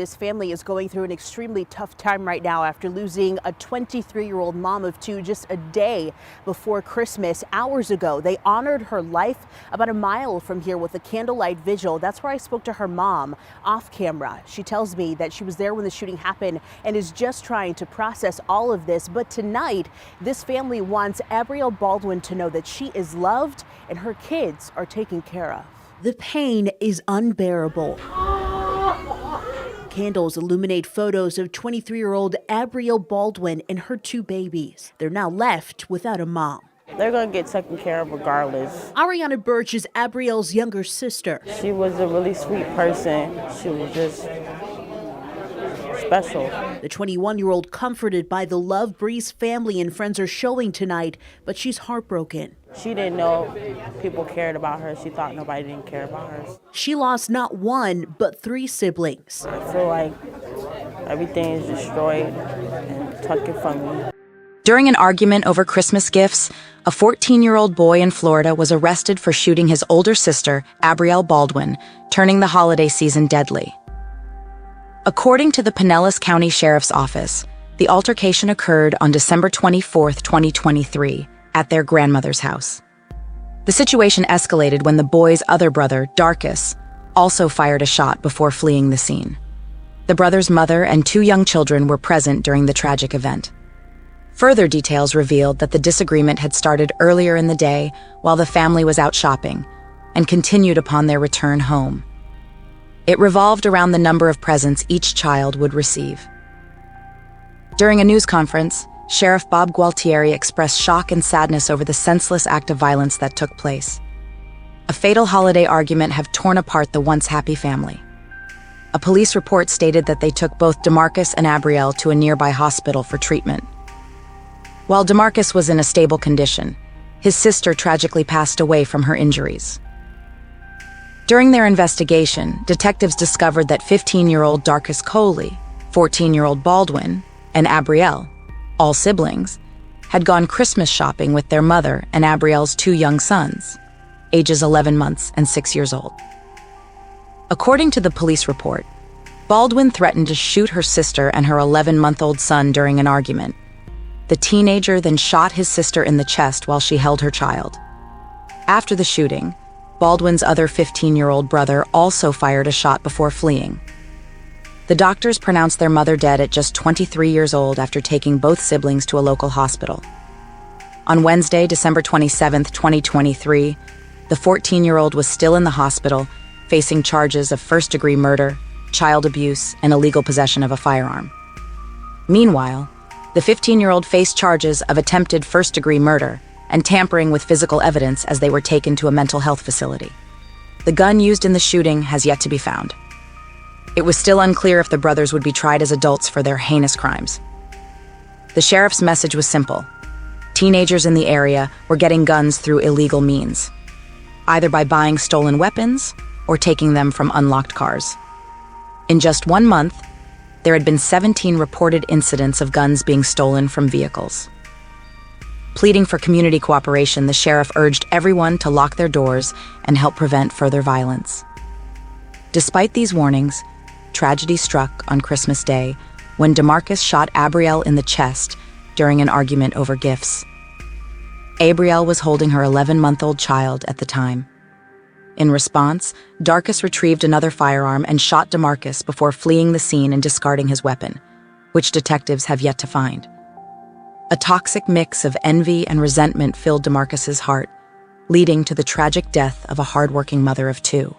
This family is going through an extremely tough time right now after losing a 23-year-old mom of two just a day before Christmas. Hours ago, they honored her life about a mile from here with a candlelight vigil. That's where I spoke to her mom off camera. She tells me that she was there when the shooting happened and is just trying to process all of this. But tonight, this family wants Abrielle Baldwin to know that she is loved and her kids are taken care of. The pain is unbearable. Candles illuminate photos of 23-year-old Abrielle Baldwin and her two babies. They're now left without a mom. They're going to get taken care of regardless. Ariana Birch is Abrielle's younger sister. She was a really sweet person. She was just special. The 21-year-old comforted by the love Bree's family and friends are showing tonight, but she's heartbroken. She didn't know people cared about her. She thought nobody didn't care about her. She lost not one, but three siblings. I feel like everything is destroyed and taken from me. During an argument over Christmas gifts, a 14-year-old boy in Florida was arrested for shooting his older sister, Abrielle Baldwin, turning the holiday season deadly. According to the Pinellas County Sheriff's Office, the altercation occurred on December 24, 2023, at their grandmother's house. The situation escalated when the boy's other brother, Darkus, also fired a shot before fleeing the scene. The brother's mother and two young children were present during the tragic event. Further details revealed that the disagreement had started earlier in the day while the family was out shopping and continued upon their return home. It revolved around the number of presents each child would receive. During a news conference, Sheriff Bob Gualtieri expressed shock and sadness over the senseless act of violence that took place. A fatal holiday argument have torn apart the once happy family. A police report stated that they took both DeMarcus and Abrielle to a nearby hospital for treatment. While DeMarcus was in a stable condition, his sister tragically passed away from her injuries. During their investigation, detectives discovered that 15-year-old Darkus Coley, 14-year-old Baldwin, and Abrielle, all siblings, had gone Christmas shopping with their mother and Abrielle's two young sons, ages 11 months and 6 years old. According to the police report, Baldwin threatened to shoot her sister and her 11-month-old son during an argument. The teenager then shot his sister in the chest while she held her child. After the shooting, Baldwin's other 15-year-old brother also fired a shot before fleeing. The doctors pronounced their mother dead at just 23 years old after taking both siblings to a local hospital. On Wednesday, December 27, 2023, the 14-year-old was still in the hospital, facing charges of first-degree murder, child abuse, and illegal possession of a firearm. Meanwhile, the 15-year-old faced charges of attempted first-degree murder and tampering with physical evidence as they were taken to a mental health facility. The gun used in the shooting has yet to be found. It was still unclear if the brothers would be tried as adults for their heinous crimes. The sheriff's message was simple. Teenagers in the area were getting guns through illegal means, either by buying stolen weapons or taking them from unlocked cars. In just 1 month, there had been 17 reported incidents of guns being stolen from vehicles. Pleading for community cooperation, the sheriff urged everyone to lock their doors and help prevent further violence. Despite these warnings, tragedy struck on Christmas Day when DeMarcus shot Abrielle in the chest during an argument over gifts. Abrielle was holding her 11-month-old child at the time. In response, Darkus retrieved another firearm and shot DeMarcus before fleeing the scene and discarding his weapon, which detectives have yet to find. A toxic mix of envy and resentment filled DeMarcus's heart, leading to the tragic death of a hardworking mother of two.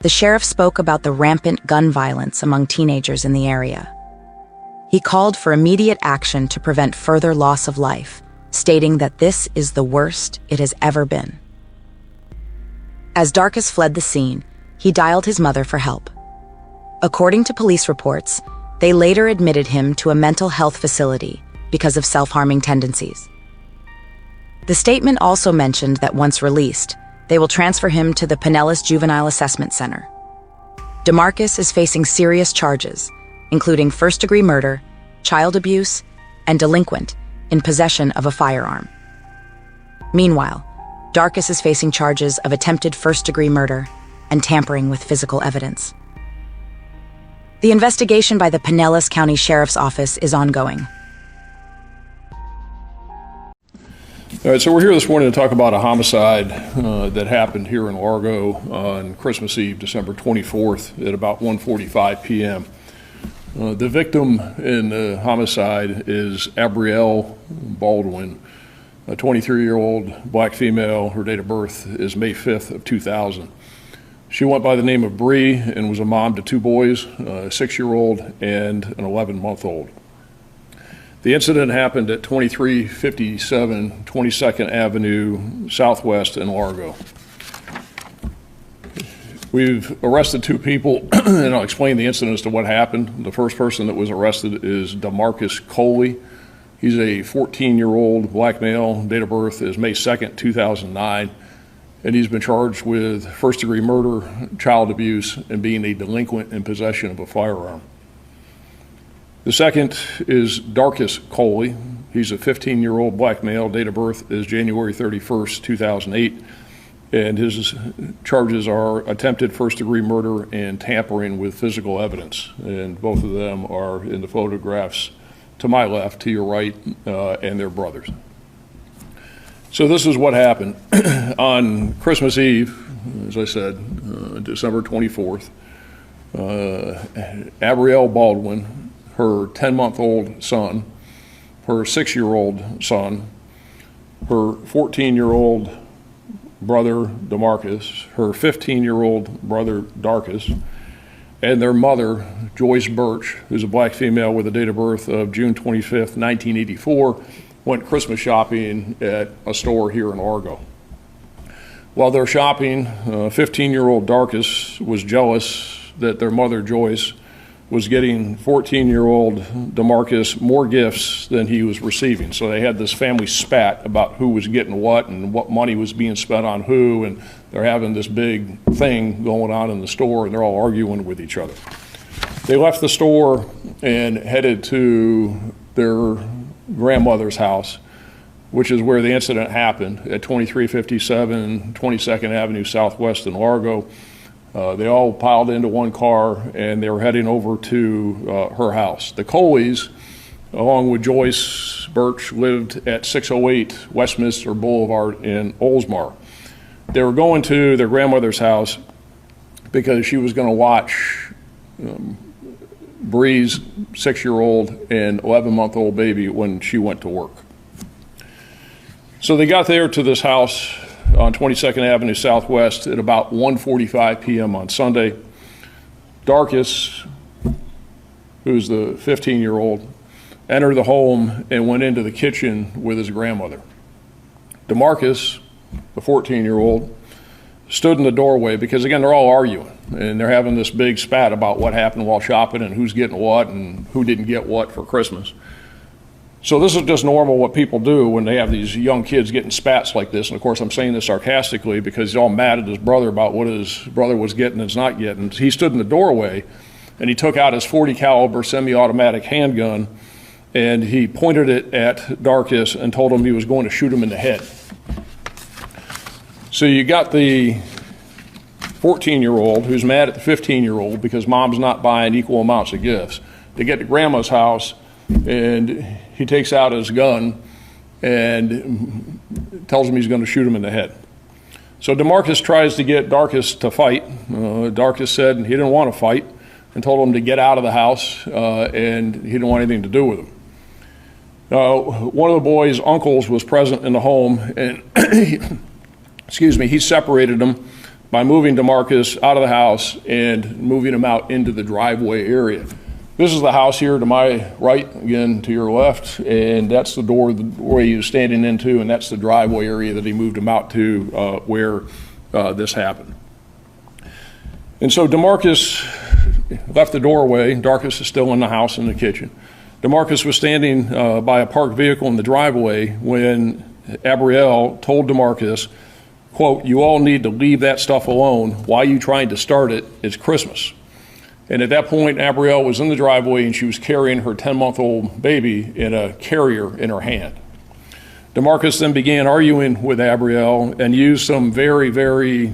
The sheriff spoke about the rampant gun violence among teenagers in the area. He called for immediate action to prevent further loss of life, stating that this is the worst it has ever been. As Darkus fled the scene, he dialed his mother for help. According to police reports, they later admitted him to a mental health facility because of self-harming tendencies. The statement also mentioned that once released, they will transfer him to the Pinellas Juvenile Assessment Center. DeMarcus is facing serious charges, including first-degree murder, child abuse, and delinquent in possession of a firearm. Meanwhile, Darkus is facing charges of attempted first-degree murder and tampering with physical evidence. The investigation by the Pinellas County Sheriff's Office is ongoing. All right, so we're here this morning to talk about a homicide that happened here in Largo on Christmas Eve, December 24th at about 1:45 p.m. The victim in the homicide is Abrielle Baldwin, a 23-year-old black female. Her date of birth is May 5th of 2000. She went by the name of Bree and was a mom to two boys, a 6-year-old and an 11-month-old. The incident happened at 2357 22nd Avenue Southwest in Largo. We've arrested two people, and I'll explain the incident as to what happened. The first person that was arrested is DeMarcus Coley. He's a 14-year-old black male. Date of birth is May 2nd, 2009. And he's been charged with first-degree murder, child abuse, and being a delinquent in possession of a firearm. The second is Darkus Coley. He's a 15-year-old black male. Date of birth is January 31st, 2008. And his charges are attempted first-degree murder and tampering with physical evidence. And both of them are in the photographs to my left, to your right, and they're brothers. So this is what happened. On Christmas Eve, as I said, December 24th, Abrielle Baldwin, her 10-month-old son, her 6-year-old son, her 14-year-old brother DeMarcus, her 15-year-old brother Darkus, and their mother, Joyce Birch, who's a black female with a date of birth of June 25th, 1984, went Christmas shopping at a store here in Largo. While they're shopping, 15-year-old Darkus was jealous that their mother, Joyce, was getting 14-year-old DeMarcus more gifts than he was receiving. So they had this family spat about who was getting what and what money was being spent on who, and they're having this big thing going on in the store, and they're all arguing with each other. They left the store and headed to their grandmother's house, which is where the incident happened, at 2357 22nd Avenue Southwest in Largo. They all piled into one car and they were heading over to her house. The Coleys, along with Joyce Birch, lived at 608 Westminster Boulevard in Oldsmar. They were going to their grandmother's house because she was going to watch Bree's 6-year-old and 11-month-old baby when she went to work. So they got there to this house on 22nd Avenue Southwest at about 1:45 p.m. on Sunday. Darkus, who's the 15-year-old, entered the home and went into the kitchen with his grandmother. DeMarcus, the 14-year-old, stood in the doorway because, again, they're all arguing and they're having this big spat about what happened while shopping and who's getting what and who didn't get what for Christmas. So this is just normal what people do when they have these young kids getting spats like this. And of course I'm saying this sarcastically because he's all mad at his brother about what his brother was getting and is not getting. He stood in the doorway and he took out his .40 caliber semi-automatic handgun and he pointed it at Darkus and told him he was going to shoot him in the head. So you got the 14-year-old who's mad at the 15-year-old because mom's not buying equal amounts of gifts. They get to grandma's house and he takes out his gun and tells him he's going to shoot him in the head. So DeMarcus tries to get Darkus to fight. Darkus said he didn't want to fight and told him to get out of the house and he didn't want anything to do with him. One of the boys' uncles was present in the home and he separated them by moving DeMarcus out of the house and moving him out into the driveway area. This is the house here to my right, again to your left, and that's the door where he was standing into, and that's the driveway area that he moved him out to where this happened. And so DeMarcus left the doorway. Darkus is still in the house in the kitchen. DeMarcus was standing by a parked vehicle in the driveway when Abrielle told DeMarcus, quote, "You all need to leave that stuff alone. Why are you trying to start it? It's Christmas." And at that point, Abrielle was in the driveway and she was carrying her 10-month-old baby in a carrier in her hand. DeMarcus then began arguing with Abrielle and used some very, very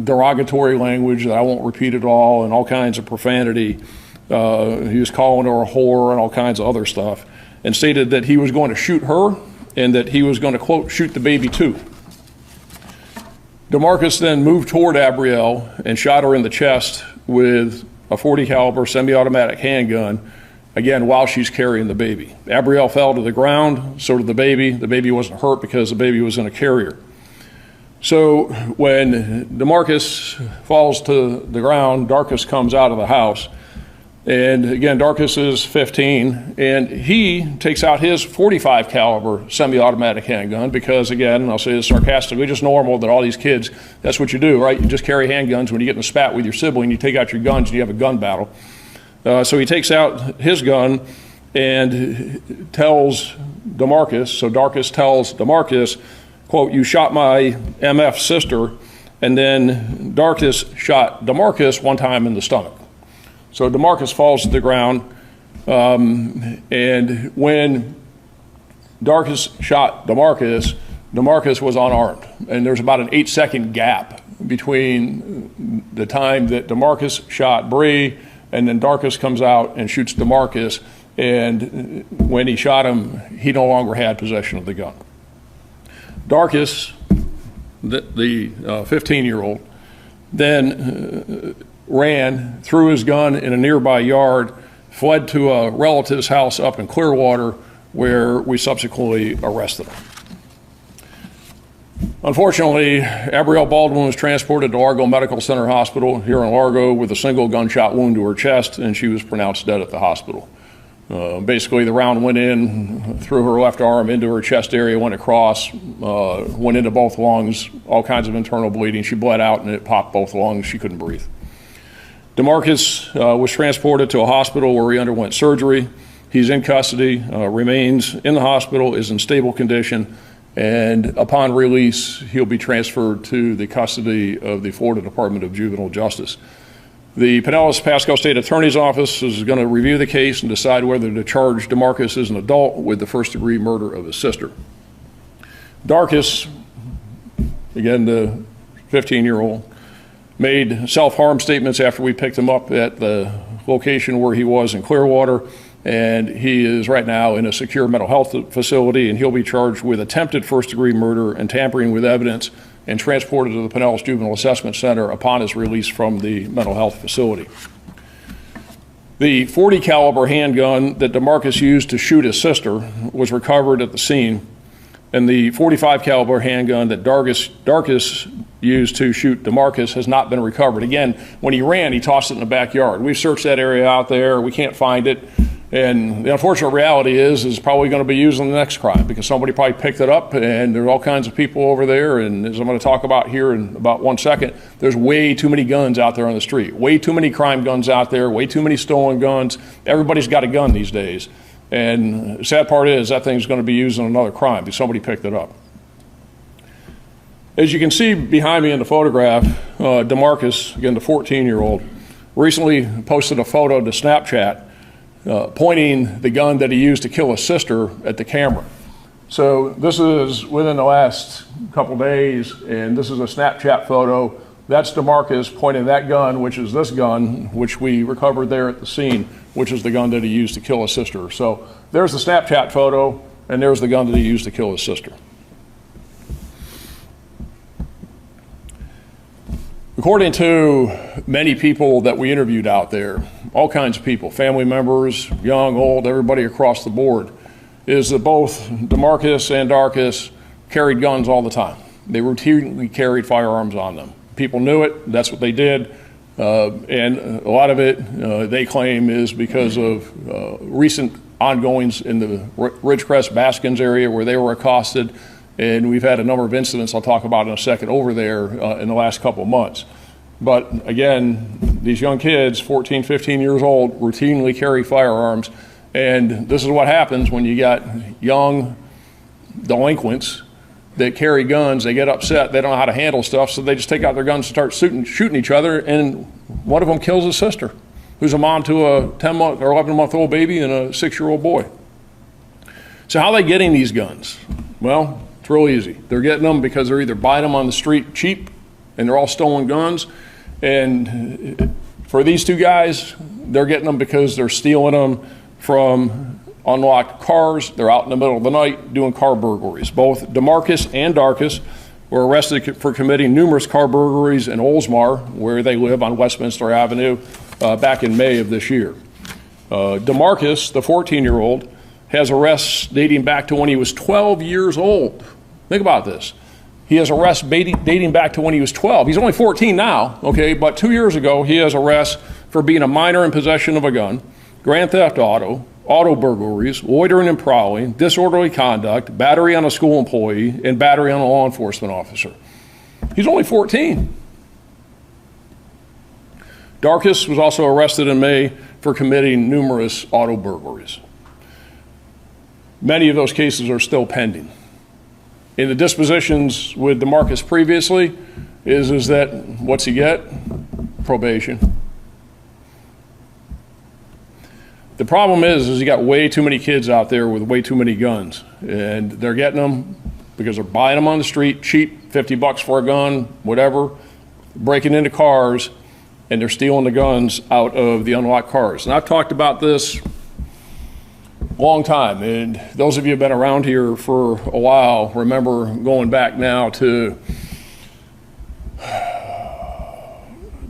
derogatory language that I won't repeat at all and all kinds of profanity He was calling her a whore and all kinds of other stuff, and stated that he was going to shoot her and that he was going to, quote, shoot the baby too. DeMarcus then moved toward Abrielle and shot her in the chest with a .40 caliber semi-automatic handgun, again, while she's carrying the baby. Abrielle fell to the ground, so did the baby. The baby wasn't hurt because the baby was in a carrier. So when DeMarcus falls to the ground, Darcus comes out of the house. And again, Darcus is 15, and he takes out his .45 caliber semi-automatic handgun because, again, I'll say this sarcastically, just normal that all these kids, that's what you do, right? You just carry handguns. When you get in a spat with your sibling, you take out your guns and you have a gun battle. So he takes out his gun and tells DeMarcus, so Darcus tells DeMarcus, quote, you shot my MF sister, and then Darcus shot DeMarcus one time in the stomach. So DeMarcus falls to the ground, and when Darcus shot DeMarcus, DeMarcus was unarmed. And there's about an 8-second gap between the time that DeMarcus shot Bree and then Darcus comes out and shoots DeMarcus, and when he shot him, he no longer had possession of the gun. Darcus, the 15-year-old, then ran, threw his gun in a nearby yard, fled to a relative's house up in Clearwater, where we subsequently arrested him. Unfortunately, Abrielle Baldwin was transported to Largo Medical Center Hospital here in Largo with a single gunshot wound to her chest, and she was pronounced dead at the hospital. Basically, the round went in through her left arm into her chest area, went across, went into both lungs, all kinds of internal bleeding. She bled out and it popped both lungs. She couldn't breathe. DeMarcus was transported to a hospital where he underwent surgery. He's in custody, remains in the hospital, is in stable condition, and upon release, he'll be transferred to the custody of the Florida Department of Juvenile Justice. The Pinellas-Pasco State Attorney's Office is going to review the case and decide whether to charge DeMarcus as an adult with the first-degree murder of his sister. Darcus, again, the 15-year-old, made self-harm statements after we picked him up at the location where he was in Clearwater, and he is right now in a secure mental health facility, and he'll be charged with attempted first-degree murder and tampering with evidence and transported to the Pinellas Juvenile Assessment Center upon his release from the mental health facility. The .40 caliber handgun that DeMarcus used to shoot his sister was recovered at the scene, and the .45 caliber handgun that Darcus used to shoot DeMarcus has not been recovered. Again, when he ran, he tossed it in the backyard. We've searched that area out there. We can't find it. And the unfortunate reality is probably going to be used in the next crime because somebody probably picked it up, and there are all kinds of people over there. And as I'm going to talk about here in about 1 second, there's way too many guns out there on the street, way too many crime guns out there, way too many stolen guns. Everybody's got a gun these days. And the sad part is that thing's going to be used in another crime because somebody picked it up. As you can see behind me in the photograph, DeMarcus, again the 14-year-old, recently posted a photo to Snapchat pointing the gun that he used to kill his sister at the camera. So this is within the last couple days, and this is a Snapchat photo. That's DeMarcus pointing that gun, which is this gun, which we recovered there at the scene, which is the gun that he used to kill his sister. So there's the Snapchat photo, and there's the gun that he used to kill his sister. According to many people that we interviewed out there, all kinds of people, family members, young, old, everybody across the board, is that both DeMarcus and Darcus carried guns all the time. They routinely carried firearms on them. People knew it, that's what they did, and a lot of it, they claim, is because of recent ongoings in the Ridgecrest Baskins area where they were accosted. And we've had a number of incidents I'll talk about in a second over there in the last couple of months. But again, these young kids, 14, 15 years old, routinely carry firearms. And this is what happens when you got young delinquents that carry guns. They get upset. They don't know how to handle stuff, so they just take out their guns and start shooting each other. And one of them kills his sister, who's a mom to a 10-month or 11-month-old baby and a 6-year-old boy. So how are they getting these guns? Well, it's real easy. They're getting them because they're either buying them on the street cheap, and they're all stolen guns. And for these two guys, they're getting them because they're stealing them from unlocked cars. They're out in the middle of the night doing car burglaries. Both DeMarcus and Darcus were arrested for committing numerous car burglaries in Oldsmar, where they live on Westminster Avenue, back in May of this year. DeMarcus, the 14-year-old, has arrests dating back to when he was 12 years old. Think about this. He has arrests dating back to when he was 12. He's only 14 now, okay, but 2 years ago he has arrests for being a minor in possession of a gun, grand theft auto burglaries, loitering and prowling, disorderly conduct, battery on a school employee, and battery on a law enforcement officer. He's only 14. Darcus was also arrested in May for committing numerous auto burglaries. Many of those cases are still pending. In the dispositions with DeMarcus previously is that, what's he get? Probation. The problem is you got way too many kids out there with way too many guns, and they're getting them because they're buying them on the street, cheap, 50 bucks for a gun, whatever, breaking into cars, and they're stealing the guns out of the unlocked cars. And I've talked about this a long time, and those of you who have been around here for a while remember going back now to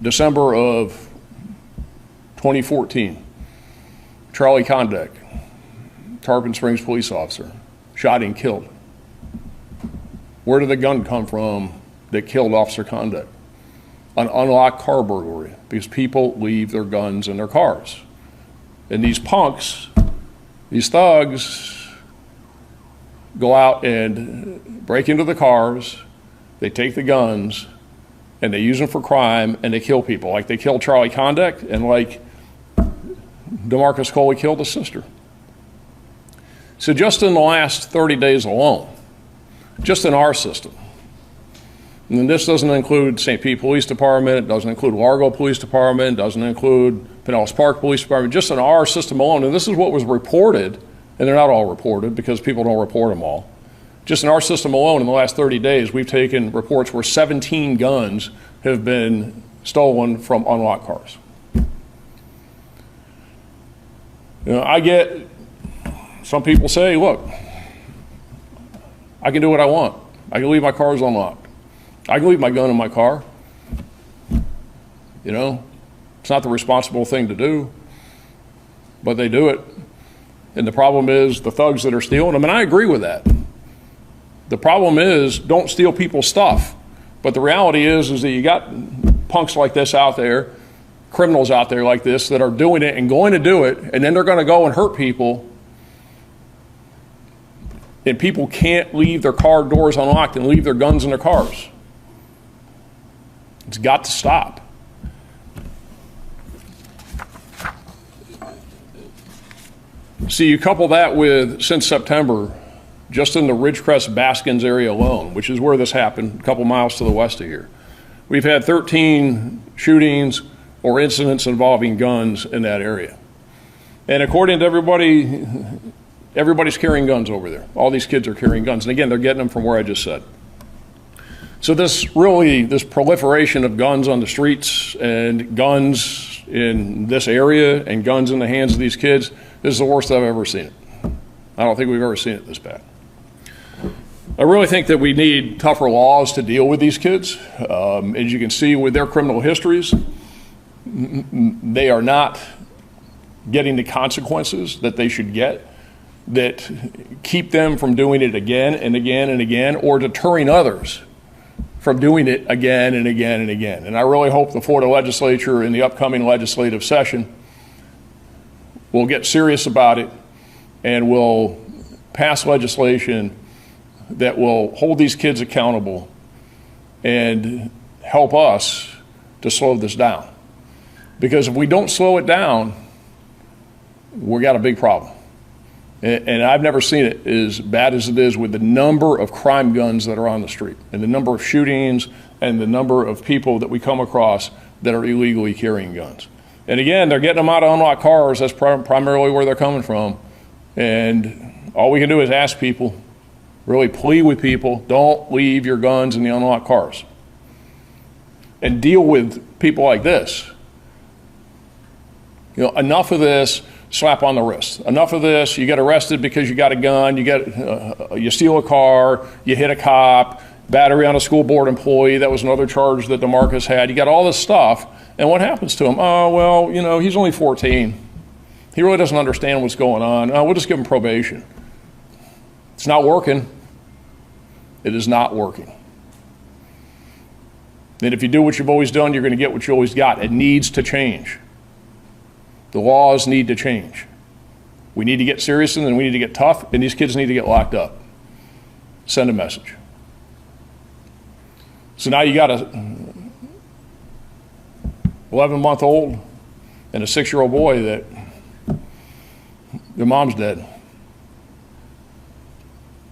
December of 2014. Charlie Condek, Tarpon Springs police officer, shot and killed. Where did the gun come from that killed Officer Condek? An unlocked car burglary, because people leave their guns in their cars. And these punks, these thugs, go out and break into the cars, they take the guns, and they use them for crime, and they kill people. Like they killed Charlie Condek, and like DeMarcus Coley killed his sister. So just in the last 30 days alone, just in our system, and this doesn't include St. Pete Police Department, it doesn't include Largo Police Department, it doesn't include Pinellas Park Police Department, just in our system alone, and this is what was reported, and they're not all reported because people don't report them all. Just in our system alone in the last 30 days, we've taken reports where 17 guns have been stolen from unlocked cars. You know, I get, some people say, look, I can do what I want. I can leave my cars unlocked. I can leave my gun in my car. You know, it's not the responsible thing to do, but they do it. And the problem is the thugs that are stealing them, and I agree with that. The problem is don't steal people's stuff. But the reality is that you got punks like this out there, criminals out there like this that are doing it and going to do it, and then they're going to go and hurt people. And people can't leave their car doors unlocked and leave their guns in their cars. It's got to stop. See, you couple that with, since September, just in the Ridgecrest Baskins area alone, which is where this happened, a couple miles to the west of here, we've had 13 shootings or incidents involving guns in that area. And according to everybody, everybody's carrying guns over there. All these kids are carrying guns. And again, they're getting them from where I just said. So this proliferation of guns on the streets and guns in this area and guns in the hands of these kids, this is the worst I've ever seen it. I don't think we've ever seen it this bad. I really think that we need tougher laws to deal with these kids. As you can see with their criminal histories, they are not getting the consequences that they should get that keep them from doing it again and again and again, or deterring others from doing it again and again and again. And I really hope the Florida legislature in the upcoming legislative session will get serious about it and will pass legislation that will hold these kids accountable and help us to slow this down. Because if we don't slow it down, we got a big problem. And I've never seen it as bad as it is with the number of crime guns that are on the street and the number of shootings and the number of people that we come across that are illegally carrying guns. And again, they're getting them out of unlocked cars. That's primarily where they're coming from. And all we can do is ask people, really plead with people, don't leave your guns in the unlocked cars. And deal with people like this. You know, enough of this slap on the wrist. Enough of this, you get arrested because you got a gun, you steal a car, you hit a cop, battery on a school board employee, that was another charge that DeMarcus had. You got all this stuff, and what happens to him? Oh, well, you know, he's only 14. He really doesn't understand what's going on. We'll just give him probation. It's not working. It is not working. And if you do what you've always done, you're going to get what you always got. It needs to change. The laws need to change. We need to get serious, and then we need to get tough, and these kids need to get locked up. Send a message. So now you got a 11-month-old and a 6-year-old boy that their mom's dead.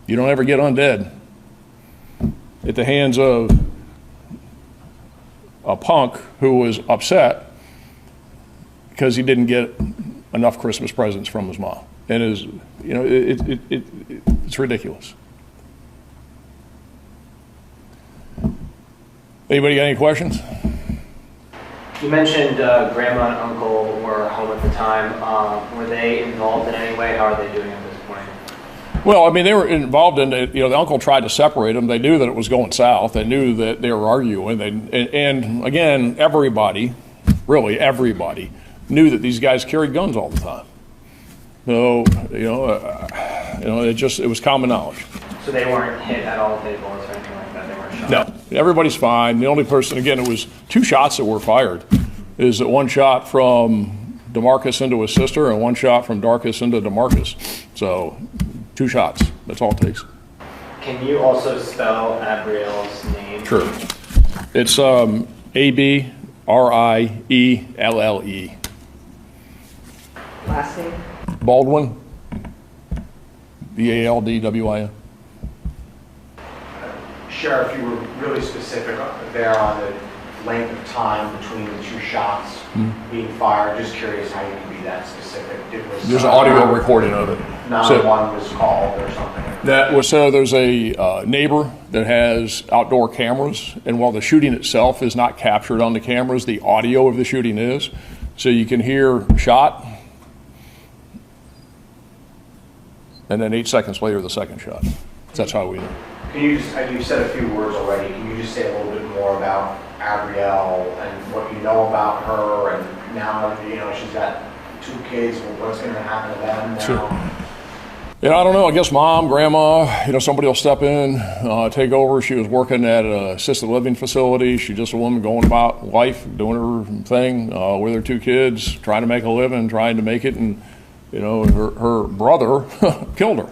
You don't ever get undead at the hands of a punk who was upset because he didn't get enough Christmas presents from his mom. And it's ridiculous. Anybody got any questions? You mentioned grandma and uncle were home at the time. Were they involved in any way? How are they doing at this point? Well, I mean, they were involved in it. You know, the uncle tried to separate them. They knew that it was going south. They knew that they were arguing. And again, everybody, really everybody, knew that these guys carried guns all the time. So, it was common knowledge. So they weren't hit at all with any bullets or anything like that? They weren't shot? No, everybody's fine. The only person, again, it was 2 shots that were fired. Is that one shot from DeMarcus into his sister and one shot from Darkus into DeMarcus. So 2 shots, that's all it takes. Can you also spell Abrielle's name? Sure. It's Abrielle. Last name? Baldwin. Baldwin. Sheriff, you were really specific there on the length of time between the 2 shots being fired. Just curious how you can be that specific. There's an audio recording of it. 911 was called or something. There's a neighbor that has outdoor cameras, and while the shooting itself is not captured on the cameras, the audio of the shooting is. So you can hear shot, and then 8 seconds later, the second shot. That's how we know. Can you just, you said a few words already, can you just say a little bit more about Abrielle and what you know about her, and now, she's got 2 kids, what's going to happen to them now? Sure. Yeah, I don't know. I guess mom, grandma, somebody will step in, take over. She was working at an assisted living facility. She's just a woman going about life, doing her thing with her 2 kids, trying to make a living, trying to make it, and her brother killed her.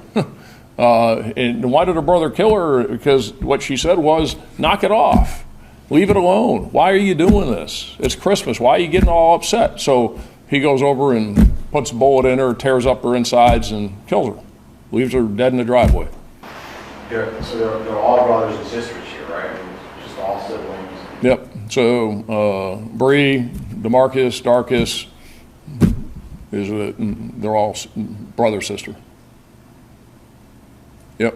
And why did her brother kill her? Because what she said was, knock it off. Leave it alone. Why are you doing this? It's Christmas. Why are you getting all upset? So he goes over and puts a bullet in her, tears up her insides, and kills her. Leaves her dead in the driveway. So they're all brothers and sisters here, right? Just all siblings? Yep. So Bree, DeMarcus, Darkus, they're all brother, sister. Yep.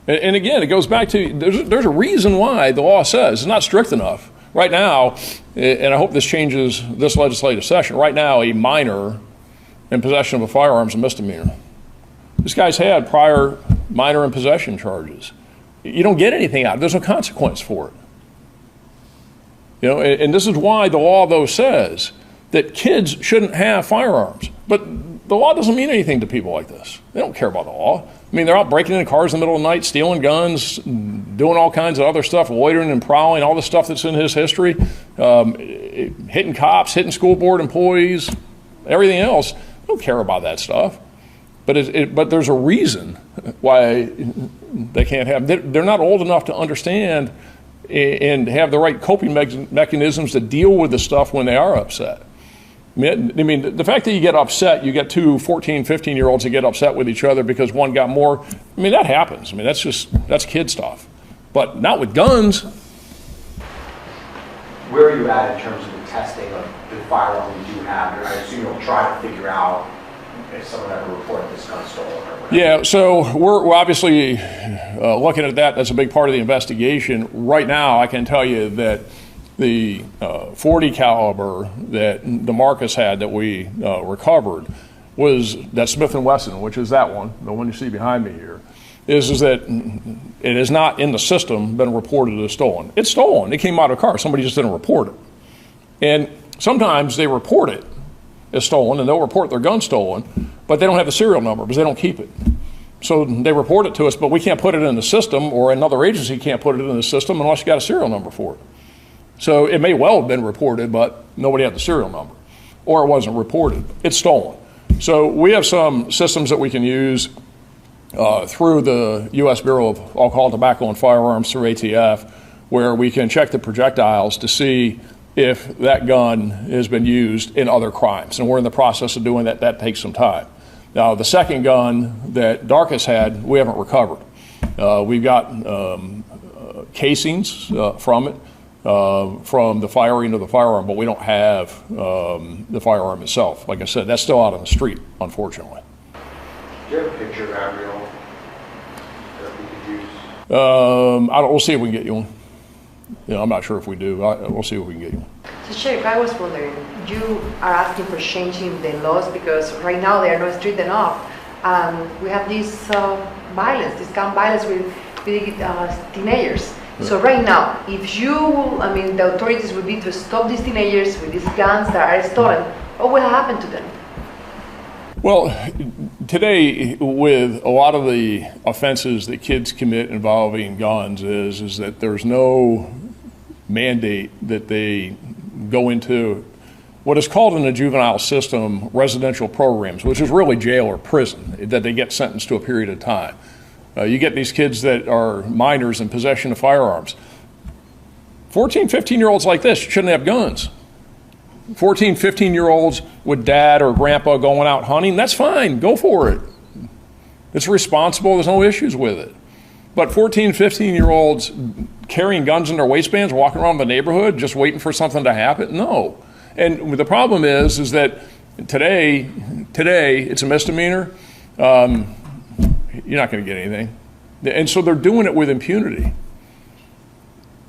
And again, it goes back to, there's a reason why the law says it's not strict enough. Right now, and I hope this changes this legislative session, right now a minor in possession of a firearm is a misdemeanor. This guy's had prior minor in possession charges. You don't get anything out of it. There's no consequence for it. And this is why the law, though, says that kids shouldn't have firearms. But the law doesn't mean anything to people like this. They don't care about the law. I mean, they're out breaking into cars in the middle of the night, stealing guns, doing all kinds of other stuff, loitering and prowling, all the stuff that's in his history, hitting cops, hitting school board employees, everything else. They don't care about that stuff. But there's a reason why they can't have. They're not old enough to understand and have the right coping mechanisms to deal with the stuff when they are upset. I mean, the fact that you get upset, you get 2 14, 15-year-olds that get upset with each other because one got more, I mean, that happens. I mean, that's kid stuff. But not with guns. Where are you at in terms of the testing of the firearm you do have? I assume you'll try to figure out if someone ever reported this gun stolen or whatever. Yeah, so we're obviously looking at that. That's a big part of the investigation. Right now, I can tell you that The 40 caliber that DeMarcus had that we recovered was that Smith & Wesson, which is that one, the one you see behind me here, is that it is not in the system been reported as stolen. It's stolen. It came out of a car. Somebody just didn't report it. And sometimes they report it as stolen, and they'll report their gun stolen, but they don't have the serial number because they don't keep it. So they report it to us, but we can't put it in the system, or another agency can't put it in the system unless you got a serial number for it. So it may well have been reported, but nobody had the serial number, or it wasn't reported. It's stolen. So we have some systems that we can use through the U.S. Bureau of Alcohol, Tobacco, and Firearms, through ATF, where we can check the projectiles to see if that gun has been used in other crimes. And we're in the process of doing that. That takes some time. Now, the second gun that Darkus had, we haven't recovered. We've got casings from it, from the firing of the firearm, but we don't have the firearm itself. Like I said, that's still out on the street, unfortunately. Do you have a picture of Abrielle that we could use? We'll see if we can get you one. I'm not sure if we do. We'll see if we can get you one. So, Sheriff, I was wondering, you are asking for changing the laws because right now they are not strict enough. We have this violence, this gun violence with teenagers. So right now, if the authorities would be to stop these teenagers with these guns that are stolen, what will happen to them? Well, today, with a lot of the offenses that kids commit involving guns is that there's no mandate that they go into what is called in the juvenile system residential programs, which is really jail or prison, that they get sentenced to a period of time. You get these kids that are minors in possession of firearms. 14, 15-year-olds like this shouldn't have guns. 14, 15-year-olds with dad or grandpa going out hunting, that's fine, go for it. It's responsible, there's no issues with it. But 14, 15-year-olds carrying guns in their waistbands, walking around the neighborhood, just waiting for something to happen, no. And the problem is that today it's a misdemeanor. You're not going to get anything. And so they're doing it with impunity.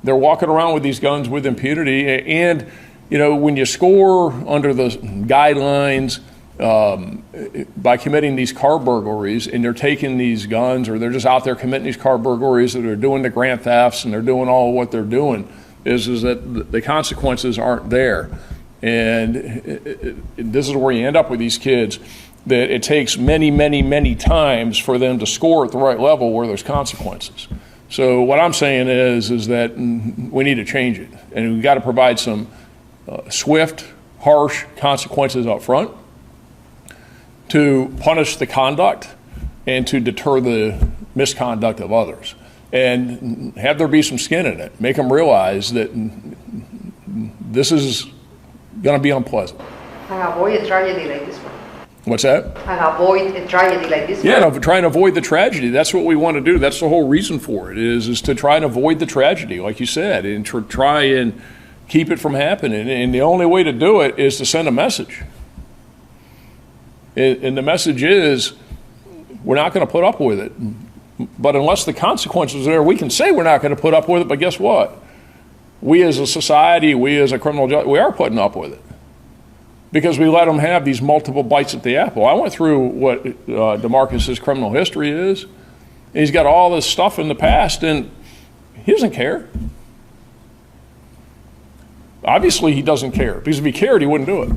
They're walking around with these guns with impunity. And, when you score under the guidelines by committing these car burglaries, and they're taking these guns, or they're just out there committing these car burglaries, or they're doing the grand thefts, and they're doing all what they're doing, is that the consequences aren't there. And this is where you end up with these kids, that it takes many, many, many times for them to score at the right level where there's consequences. So what I'm saying is that we need to change it, and we've got to provide some swift, harsh consequences up front to punish the conduct and to deter the misconduct of others, and have there be some skin in it. Make them realize that this is going to be unpleasant. And avoid a tragedy like this one. What's that? And avoid a tragedy like this one. Yeah, try and avoid the tragedy. That's what we want to do. That's the whole reason for it, is to try and avoid the tragedy, like you said, and try and keep it from happening. And the only way to do it is to send a message. And the message is, we're not going to put up with it. But unless the consequences are there, we can say we're not going to put up with it, but guess what? We as a society, we as a criminal justice, we are putting up with it, because we let them have these multiple bites at the apple. I went through what DeMarcus's criminal history is, and he's got all this stuff in the past, and he doesn't care. Obviously, he doesn't care, because if he cared, he wouldn't do it.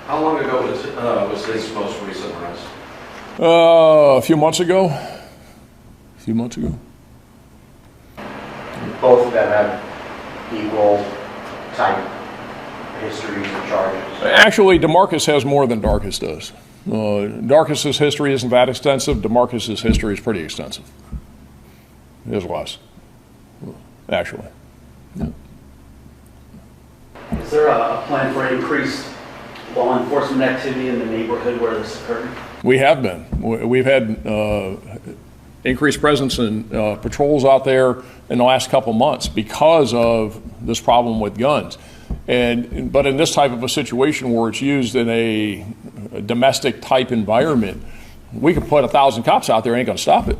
How long ago was his most recent arrest? A few months ago. Both of them have equal type histories and charges. Actually, DeMarcus has more than Darkus does. Darkus's history isn't that extensive. DeMarcus's history is pretty extensive. There's less, actually. Yeah. Is there a plan for increased law enforcement activity in the neighborhood where this occurred? We have been. We've had increased presence and patrols out there in the last couple months because of this problem with guns. But in this type of a situation where it's used in a domestic type environment, we could put 1,000 cops out there, ain't going to stop it.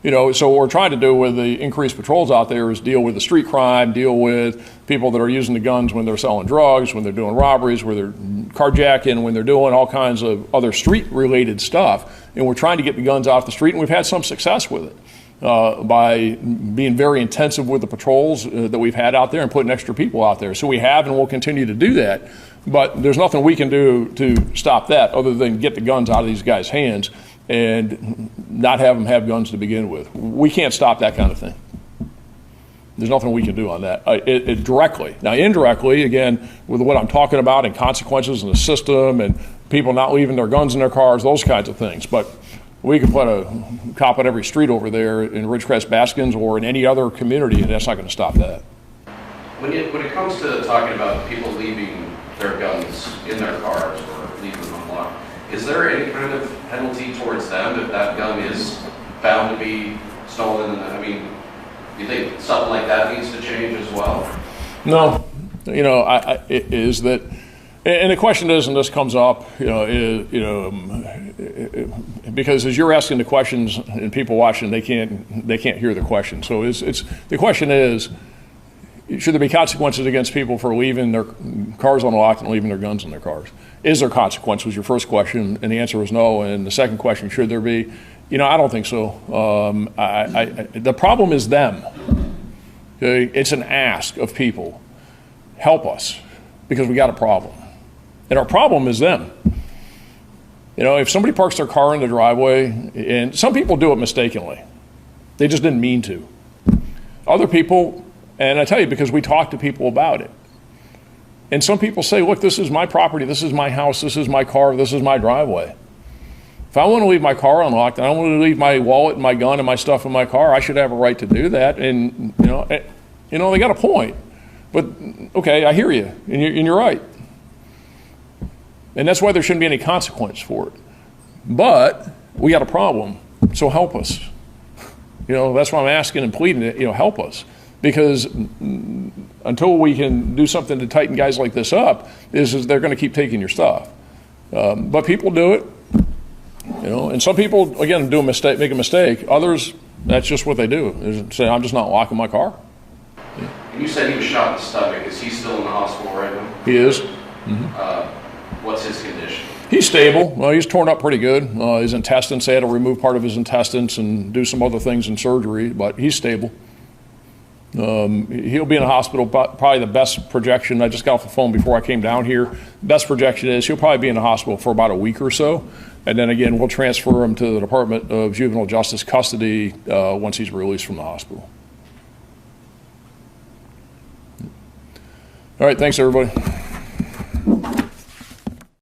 So what we're trying to do with the increased patrols out there is deal with the street crime, deal with people that are using the guns when they're selling drugs, when they're doing robberies, when they're carjacking, when they're doing all kinds of other street-related stuff. And we're trying to get the guns off the street, and we've had some success with it by being very intensive with the patrols that we've had out there and putting extra people out there. So we have and will continue to do that. But there's nothing we can do to stop that other than get the guns out of these guys' hands and not have them have guns to begin with. We can't stop that kind of thing. There's nothing we can do on that directly. Now, indirectly, again, with what I'm talking about and consequences in the system and people not leaving their guns in their cars, those kinds of things. But we could put a cop on every street over there in Ridgecrest Baskins or in any other community, and that's not going to stop that. When it comes to talking about people leaving their guns in their cars or leaving them unlocked, is there any kind of penalty towards them if that gun is found to be stolen? I mean, do you think something like that needs to change as well? No, it is that, and the question is, and this comes up, because as you're asking the questions and people watching, they can't hear the question. So it's the question is, should there be consequences against people for leaving their cars unlocked and leaving their guns in their cars? Is there consequence was your first question, and the answer was no. And the second question, should there be? I don't think so. The problem is them. Okay? It's an ask of people. Help us, because we got a problem. And our problem is them. If somebody parks their car in the driveway, and some people do it mistakenly. They just didn't mean to. Other people, and I tell you because we talk to people about it. And some people say, look, this is my property, this is my house, this is my car, this is my driveway. If I want to leave my car unlocked and I want to leave my wallet and my gun and my stuff in my car, I should have a right to do that. And, they got a point. But, okay, I hear you, and you're right. And that's why there shouldn't be any consequence for it. But we got a problem, so help us. That's why I'm asking and pleading, help us. Because until we can do something to tighten guys like this up, is they're going to keep taking your stuff. But people do it, and some people, again, make a mistake. Others, that's just what they do. Is say, I'm just not locking my car. Yeah. And you said he was shot in the stomach. Is he still in the hospital right now? He is. Mm-hmm. What's his condition? He's stable. Well, he's torn up pretty good. His intestines, they had to remove part of his intestines and do some other things in surgery, but he's stable. He'll be in the hospital, probably the best projection. I just got off the phone before I came down here. Best projection is he'll probably be in the hospital for about a week or so. And then again, we'll transfer him to the Department of Juvenile Justice custody once he's released from the hospital. All right, thanks everybody.